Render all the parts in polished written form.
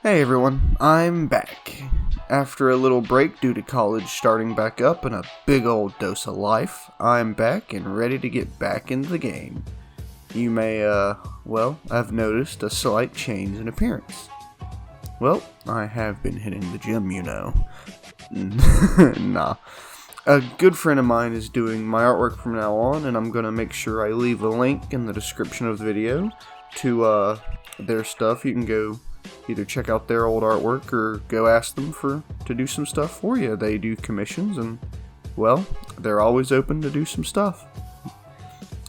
Hey everyone, I'm back. After a little break due to college starting back up and a big old dose of life, I'm back and ready to get back into the game. You may, I've noticed a slight change in appearance. Well, I have been hitting the gym, you know. Nah. A good friend of mine is doing my artwork from now on, and I'm gonna make sure I leave a link in the description of the video to, their stuff. You can go either check out their old artwork or go ask them to do some stuff for you. They do commissions and, well, they're always open to do some stuff.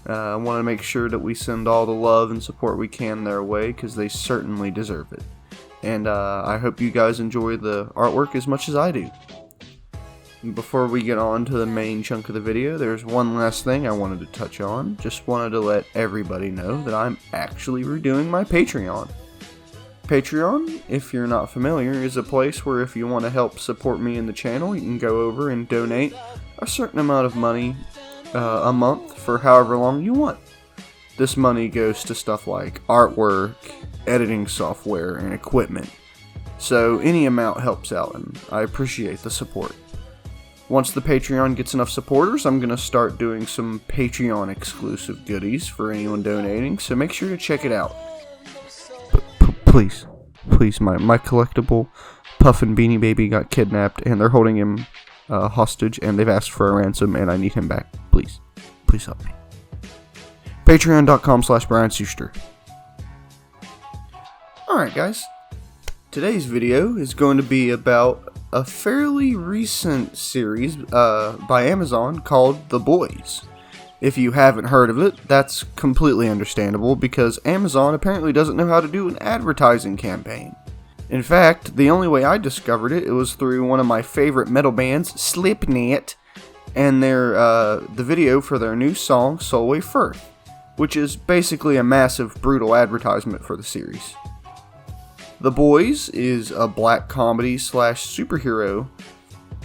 I want to make sure that we send all the love and support we can their way because they certainly deserve it. And I hope you guys enjoy the artwork as much as I do. Before we get on to the main chunk of the video, there's one last thing I wanted to touch on. Just wanted to let everybody know that I'm actually redoing my Patreon. Patreon, if you're not familiar, is a place where if you want to help support me in the channel, you can go over and donate a certain amount of money a month for however long you want. This money goes to stuff like artwork, editing software, and equipment. So any amount helps out, and I appreciate the support. Once the Patreon gets enough supporters, I'm going to start doing some Patreon exclusive goodies for anyone donating, so make sure to check it out. Please, my collectible Puffin Beanie Baby got kidnapped, and they're holding him hostage, and they've asked for a ransom, and I need him back. Please help me. Patreon.com/Brian Suster. Alright guys, today's video is going to be about a fairly recent series by Amazon called The Boys. If you haven't heard of it, that's completely understandable because Amazon apparently doesn't know how to do an advertising campaign. In fact, the only way I discovered it was through one of my favorite metal bands, Slipknot, and the video for their new song, Solway Firth, which is basically a massive, brutal advertisement for the series. The Boys is a black comedy / superhero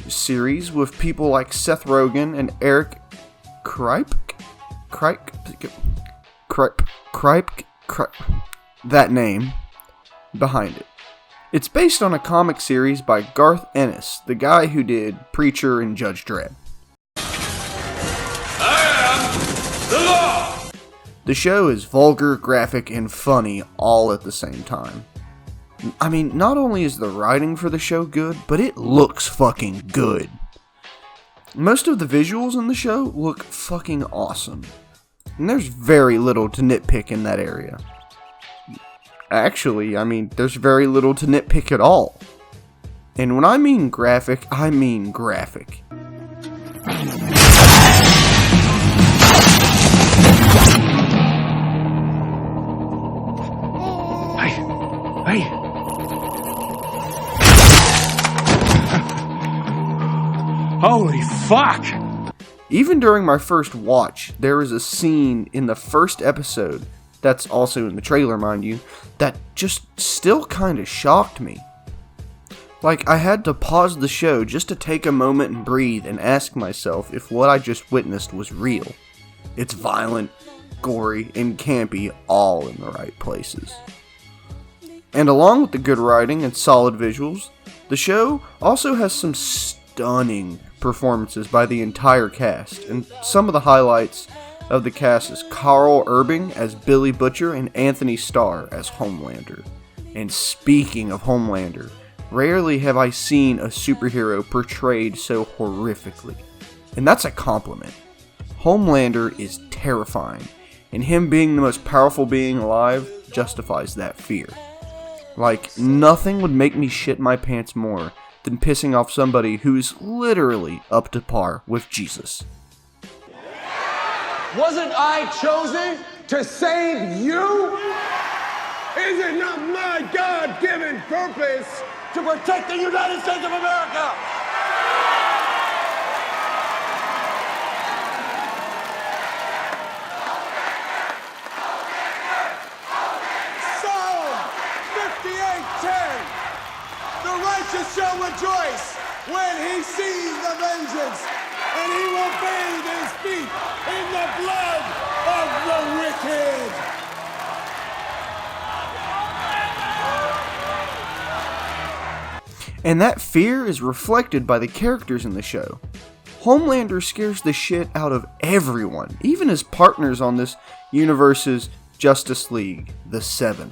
series with people like Seth Rogen and Eric Kripe, that name behind it. It's based on a comic series by Garth Ennis, the guy who did Preacher and Judge Dredd. I am the law! The show is vulgar, graphic, and funny all at the same time. I mean, not only is the writing for the show good, but it looks fucking good. Most of the visuals in the show look fucking awesome, and there's very little to nitpick in that area. Actually, I mean, there's very little to nitpick at all. And when I mean graphic, I mean graphic. Hey! Holy fuck! Even during my first watch, there was a scene in the first episode, that's also in the trailer mind you, that just still kinda shocked me. Like, I had to pause the show just to take a moment and breathe and ask myself if what I just witnessed was real. It's violent, gory, and campy all in the right places. And along with the good writing and solid visuals, the show also has some stunning performances by the entire cast, and some of the highlights of the cast is Carl Urban as Billy Butcher and Anthony Starr as Homelander. And speaking of Homelander, rarely have I seen a superhero portrayed so horrifically, and that's a compliment. Homelander is terrifying, and him being the most powerful being alive justifies that fear. Like, nothing would make me shit my pants more than pissing off somebody who's literally up to par with Jesus. Wasn't I chosen to save you? Is it not my God-given purpose to protect the United States of America? Psalm 58:10. The righteous shall rejoice when he sees the vengeance, and he will bathe his feet in the blood of the wicked. And that fear is reflected by the characters in the show. Homelander scares the shit out of everyone, even his partners on this universe's Justice League, the Seven.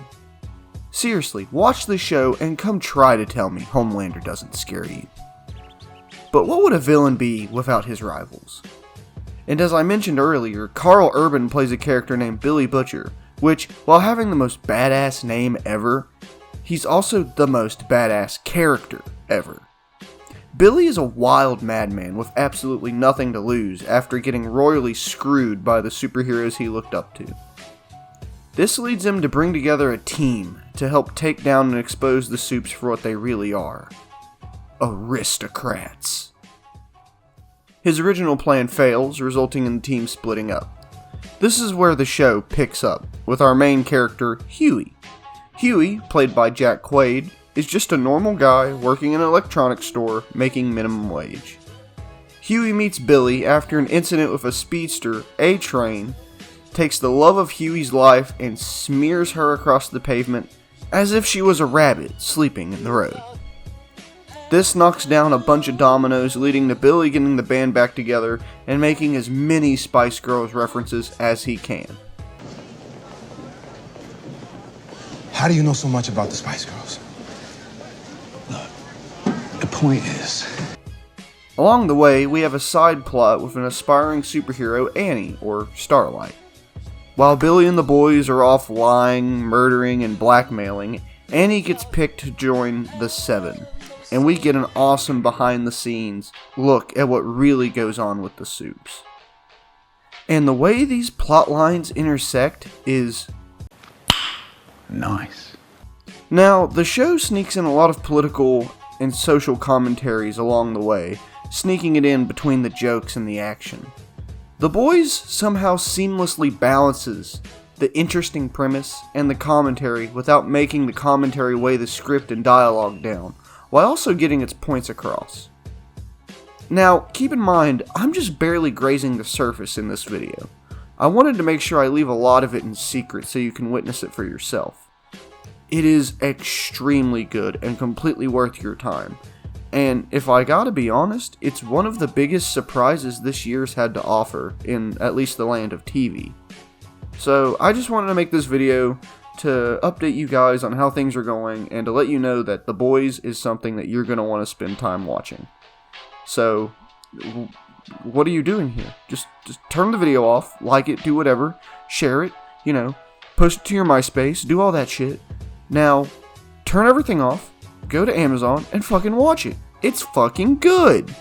Seriously, watch the show and come try to tell me Homelander doesn't scare you. But what would a villain be without his rivals? And as I mentioned earlier, Karl Urban plays a character named Billy Butcher, which, while having the most badass name ever, he's also the most badass character ever. Billy is a wild madman with absolutely nothing to lose after getting royally screwed by the superheroes he looked up to. This leads him to bring together a team to help take down and expose the Supes for what they really are. Aristocrats. His original plan fails, resulting in the team splitting up. This is where the show picks up, with our main character, Huey. Huey, played by Jack Quaid, is just a normal guy working in an electronics store making minimum wage. Huey meets Billy after an incident with a speedster, A-Train, takes the love of Huey's life and smears her across the pavement as if she was a rabbit sleeping in the road. This knocks down a bunch of dominoes, leading to Billy getting the band back together and making as many Spice Girls references as he can. How do you know so much about the Spice Girls? The point is, Along the way, we have a side plot with an aspiring superhero, Annie, or Starlight. While Billy and the boys are off lying, murdering, and blackmailing, Annie gets picked to join the Seven, and we get an awesome behind-the-scenes look at what really goes on with the Supes. And the way these plot lines intersect is nice. Now, the show sneaks in a lot of political and social commentaries along the way, sneaking it in between the jokes and the action. The Boys somehow seamlessly balances the interesting premise and the commentary without making the commentary weigh the script and dialogue down, while also getting its points across. Now, keep in mind, I'm just barely grazing the surface in this video. I wanted to make sure I leave a lot of it in secret so you can witness it for yourself. It is extremely good and completely worth your time. And if I gotta be honest, it's one of the biggest surprises this year's had to offer in at least the land of TV. So I just wanted to make this video to update you guys on how things are going and to let you know that The Boys is something that you're gonna want to spend time watching. So, what are you doing here? Just turn the video off, like it, do whatever, share it, post it to your MySpace, do all that shit. Now, turn everything off, go to Amazon, and fucking watch it. It's fucking good!